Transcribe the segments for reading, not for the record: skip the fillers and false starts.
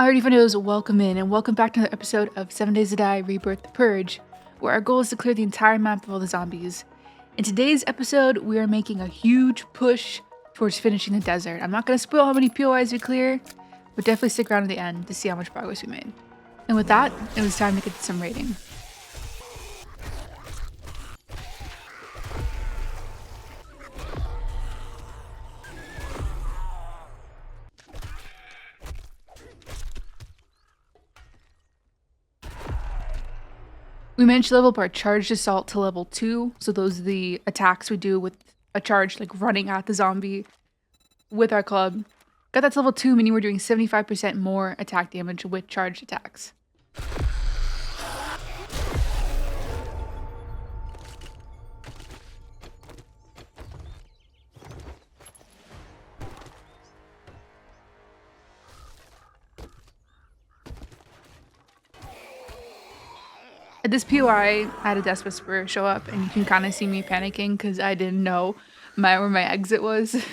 Alrighty, friendos, welcome in and welcome back to another episode of 7 Days to Die Rebirth, the Purge, where our goal is to clear the entire map of all the zombies. In today's episode, we are making a huge push towards finishing the desert. I'm not going to spoil how many POIs we clear, but definitely stick around to the end to see how much progress we made. And with that, it was time to get some rating. We managed to level up our charged assault to level 2, so those are the attacks we do with a charge, like running at the zombie with our club. Got that to level 2, meaning we're doing 75% more attack damage with charged attacks. At this POI, I had a Death Whisperer show up, and you can kind of see me panicking because I didn't know where my exit was.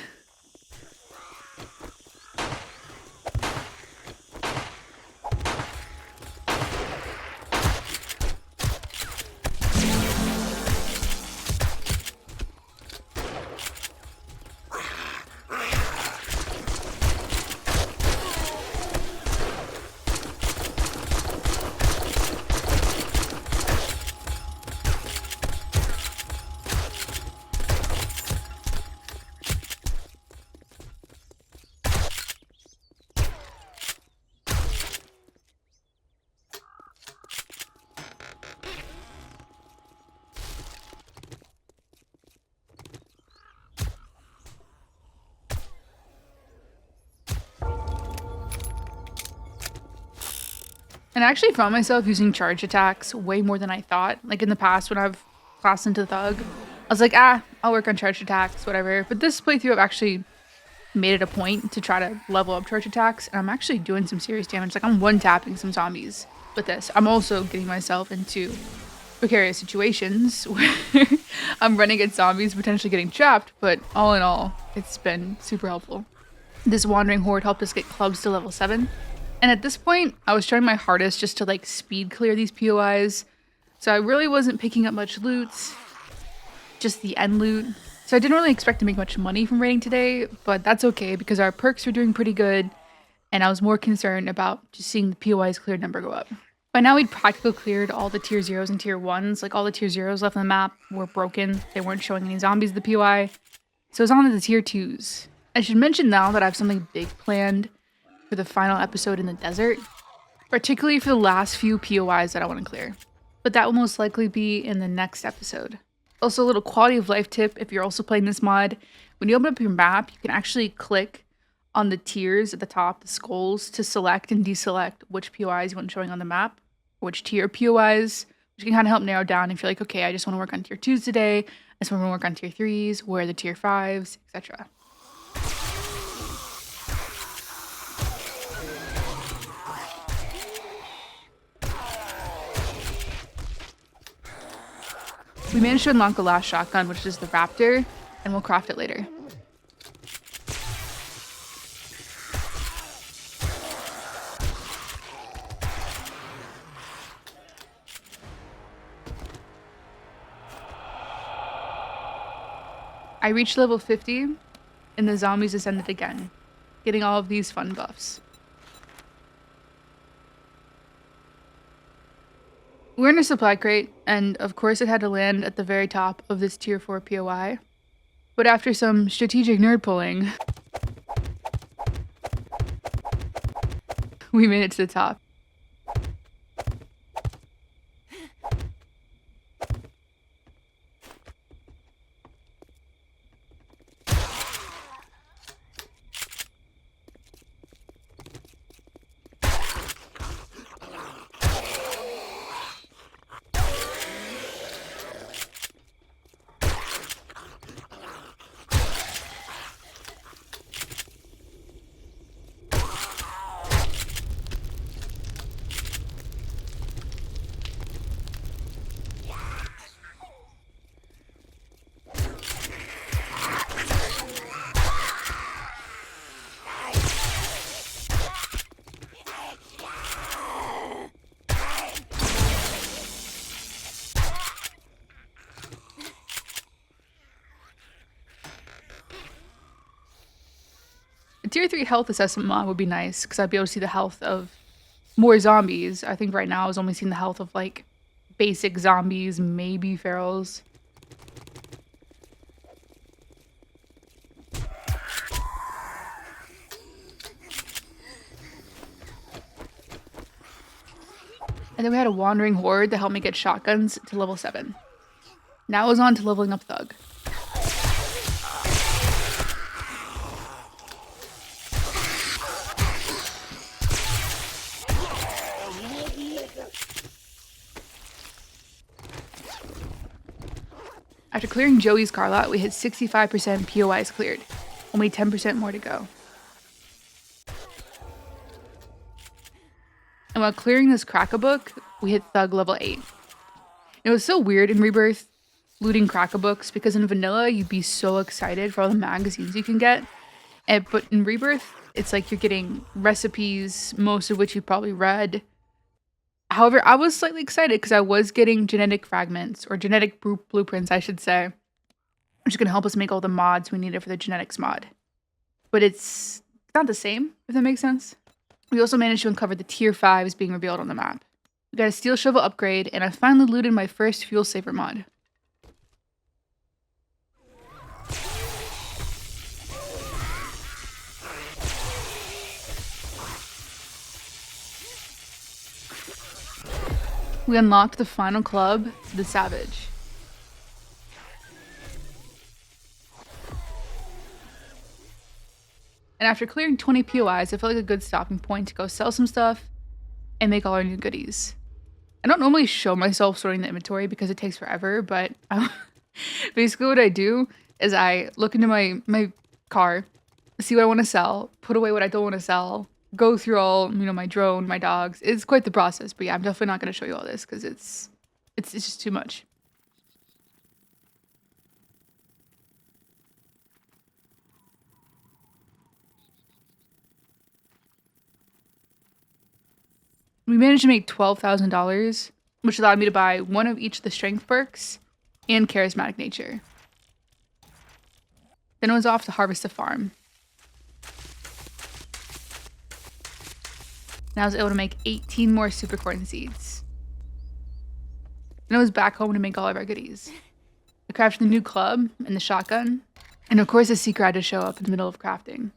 And I actually found myself using charge attacks way more than I thought. Like in the past when I've classed into Thug, I was like, I'll work on charge attacks, whatever. But this playthrough I've actually made it a point to try to level up charge attacks, and I'm actually doing some serious damage. Like I'm one-tapping some zombies with this. I'm also getting myself into precarious situations where I'm running at zombies, potentially getting trapped, but all in all, it's been super helpful. This wandering horde helped us get clubs to level 7. And at this point, I was trying my hardest just to like speed clear these POIs. So I really wasn't picking up much loot, just the end loot. So I didn't really expect to make much money from raiding today, but that's okay because our perks were doing pretty good. And I was more concerned about just seeing the POIs cleared number go up. By now we'd practically cleared all the tier 0s and tier 1s. Like all the tier 0s left on the map were broken. They weren't showing any zombies in the POI. So it's on to the tier 2s. I should mention now that I have something big planned for the final episode in the desert, particularly for the last few POIs that I want to clear. But that will most likely be in the next episode. Also, a little quality of life tip if you're also playing this mod. When you open up your map, you can actually click on the tiers at the top, the skulls, to select and deselect which POIs you want showing on the map, which tier POIs, which can kind of help narrow down if you're like, okay, I just want to work on tier 2s today, I just want to work on tier 3s, where are the tier 5s, etc. We managed to unlock the last shotgun, which is the Raptor, and we'll craft it later. I reached level 50, and the zombies ascended again, getting all of these fun buffs. We're in a supply crate, and of course it had to land at the very top of this tier 4 POI. But after some strategic nerd pulling, we made it to the top. A tier 3 health assessment mod would be nice because I'd be able to see the health of more zombies. I think right now I was only seeing the health of like basic zombies, maybe ferals. And then we had a wandering horde to help me get shotguns to level 7. Now it was on to leveling up Thug. After clearing Joey's car lot, we hit 65% POIs cleared. Only 10% more to go. And while clearing this Crack-a-Book, we hit Thug level 8. It was so weird in Rebirth looting Crack-a-Books because in Vanilla, you'd be so excited for all the magazines you can get. But in Rebirth, it's like you're getting recipes, most of which you've probably read. However, I was slightly excited because I was getting genetic fragments, or genetic blueprints, I should say, which is going to help us make all the mods we needed for the genetics mod. But it's not the same, if that makes sense. We also managed to uncover the tier 5s being revealed on the map. We got a steel shovel upgrade, and I finally looted my first fuel saver mod. We unlocked the final club, the Savage. And after clearing 20 POIs, I felt like a good stopping point to go sell some stuff and make all our new goodies. I don't normally show myself sorting the inventory because it takes forever, but basically what I do is I look into my car, see what I want to sell, put away what I don't want to sell, go through all, my drone, my dogs. It's quite the process, but yeah, I'm definitely not going to show you all this because it's just too much. We managed to make $12,000, which allowed me to buy one of each of the strength perks and charismatic nature. Then it was off to harvest the farm. And I was able to make 18 more super corn seeds. Then I was back home to make all of our goodies. I crafted the new club and the shotgun. And of course, a secret had to show up in the middle of crafting.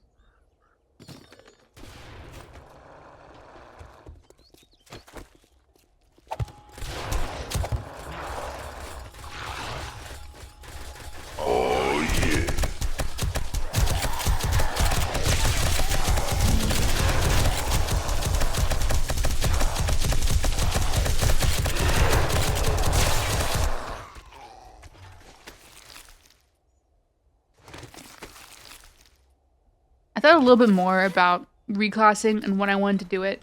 I thought a little bit more about reclassing and when I wanted to do it.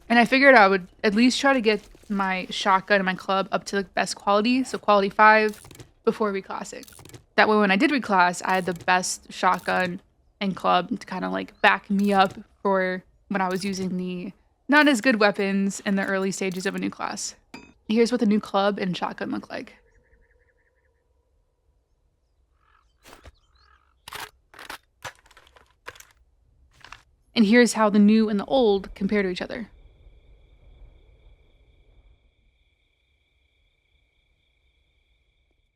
And I figured I would at least try to get my shotgun and my club up to the best quality, so quality 5, before reclassing. That way when I did reclass, I had the best shotgun and club to kind of like back me up for when I was using the not as good weapons in the early stages of a new class. Here's what the new club and shotgun look like. And here's how the new and the old compare to each other.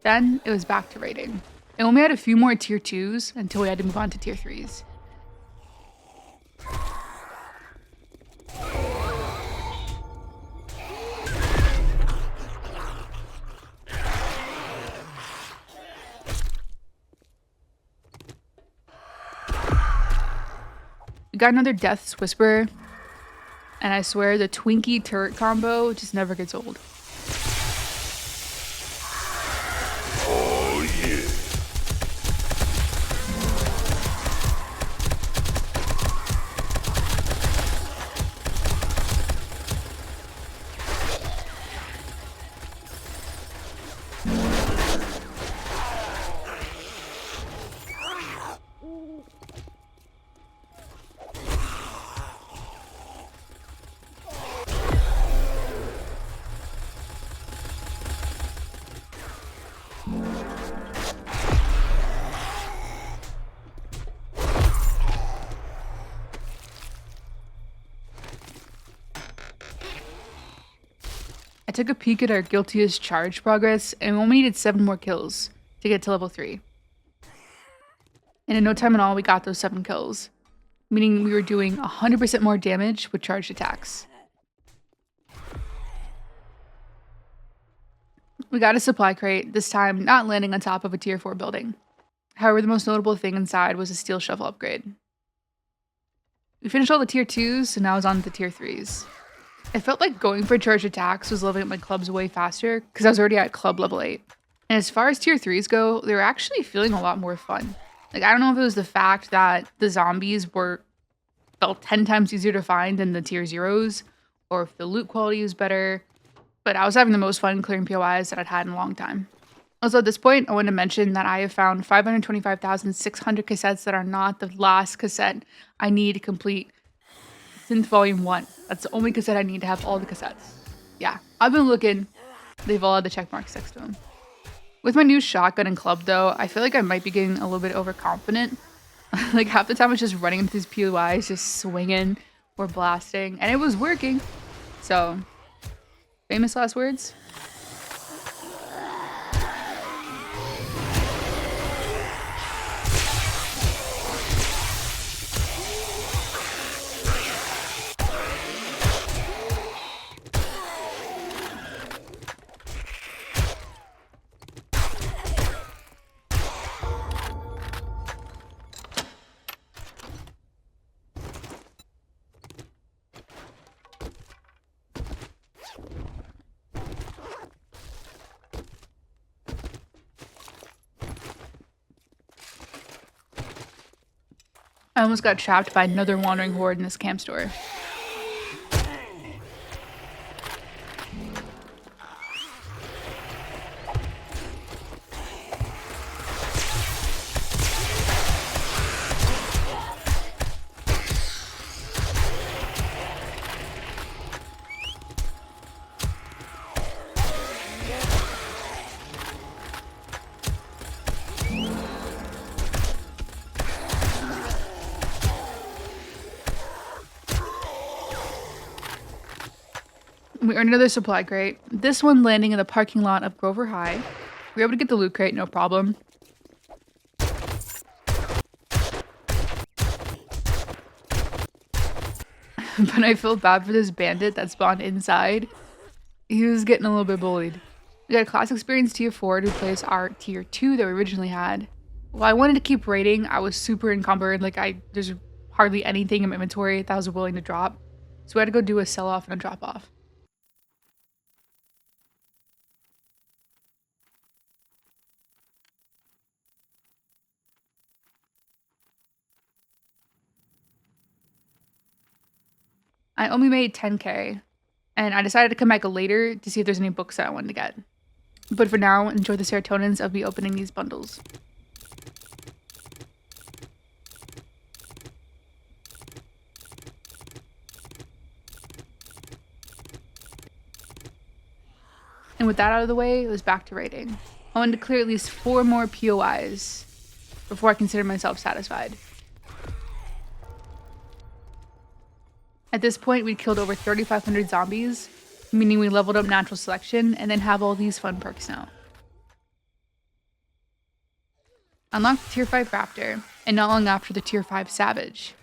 Then it was back to raiding. And we only had a few more tier 2s until we had to move on to tier 3s. We got another Death's Whisperer, and I swear the Twinkie turret combo just never gets old. I took a peek at our guiltiest charge progress, and we only needed 7 more kills to get to level 3. And in no time at all, we got those 7 kills, meaning we were doing 100% more damage with charged attacks. We got a supply crate, this time not landing on top of a tier 4 building. However, the most notable thing inside was a steel shovel upgrade. We finished all the tier 2s, so now I was on to the tier 3s. It felt like going for charged attacks was leveling up my clubs way faster, because I was already at club level 8. And as far as tier 3s go, they were actually feeling a lot more fun. Like, I don't know if it was the fact that the zombies felt 10 times easier to find than the tier 0s, or if the loot quality was better, but I was having the most fun clearing POIs that I'd had in a long time. Also, at this point, I want to mention that I have found 525,600 cassettes that are not the last cassette I need to complete Synth Volume 1. That's the only cassette I need to have all the cassettes. Yeah, I've been looking. They've all had the check marks next to them. With my new shotgun and club, though, I feel like I might be getting a little bit overconfident. Like, half the time I was just running into these POIs, just swinging or blasting, and it was working. So, famous last words? I almost got trapped by another wandering horde in this camp store. We earned another supply crate, this one landing in the parking lot of Grover High. We were able to get the loot crate, no problem. But I feel bad for this bandit that spawned inside. He was getting a little bit bullied. We got a class experience tier 4 to replace our tier 2 that we originally had. While I wanted to keep raiding, I was super encumbered. Like, there's hardly anything in my inventory that I was willing to drop. So we had to go do a sell-off and a drop-off. I only made 10k, and I decided to come back later to see if there's any books that I wanted to get. But for now, enjoy the serotonins of me opening these bundles. And with that out of the way, it was back to raiding. I wanted to clear at least 4 more POIs before I considered myself satisfied. At this point, we'd killed over 3,500 zombies, meaning we leveled up natural selection and then have all these fun perks now. Unlocked tier 5 raptor, and not long after the tier 5 savage.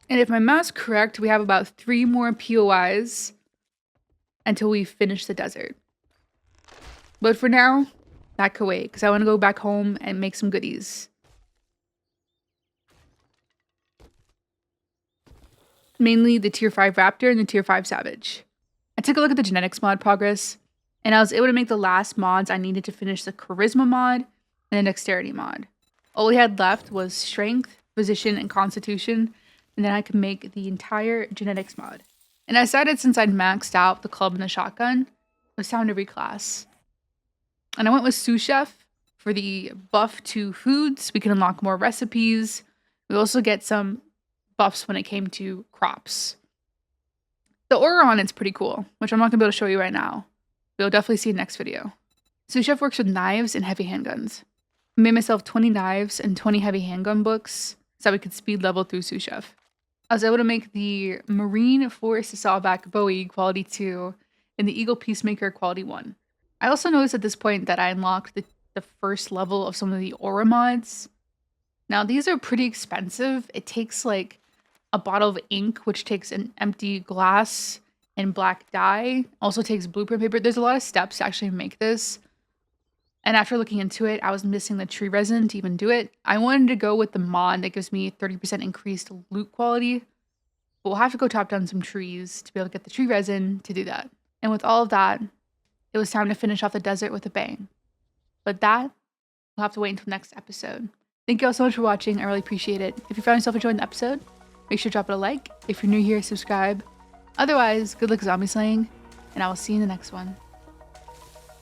And if my math's correct, we have about 3 more POIs until we finish the desert. But for now, that could wait, because I want to go back home and make some goodies. Mainly the tier 5 raptor and the tier 5 savage. I took a look at the genetics mod progress, and I was able to make the last mods I needed to finish the charisma mod and the dexterity mod. All we had left was strength, position, and constitution, and then I could make the entire genetics mod. And I decided since I'd maxed out the club and the shotgun, it was time to reclass. And I went with sous chef for the buff to foods. We can unlock more recipes. We also get some buffs when it came to crops. The aura on it's pretty cool, which I'm not going to be able to show you right now. But you'll definitely see in the next video. Sous chef works with knives and heavy handguns. I made myself 20 knives and 20 heavy handgun books so we could speed level through sous chef. I was able to make the Marine Force Sawback Bowie quality 2 and the Eagle Peacemaker quality 1. I also noticed at this point that I unlocked the first level of some of the aura mods. Now these are pretty expensive. It takes like a bottle of ink, which takes an empty glass and black dye. Also takes blueprint paper. There's a lot of steps to actually make this. And after looking into it, I was missing the tree resin to even do it. I wanted to go with the mod that gives me 30% increased loot quality. But we'll have to go chop down some trees to be able to get the tree resin to do that. And with all of that, it was time to finish off the desert with a bang. But that, we'll have to wait until next episode. Thank you all so much for watching. I really appreciate it. If you found yourself enjoying the episode, make sure to drop it a like. If you're new here, subscribe. Otherwise, good luck zombie slaying, and I will see you in the next one.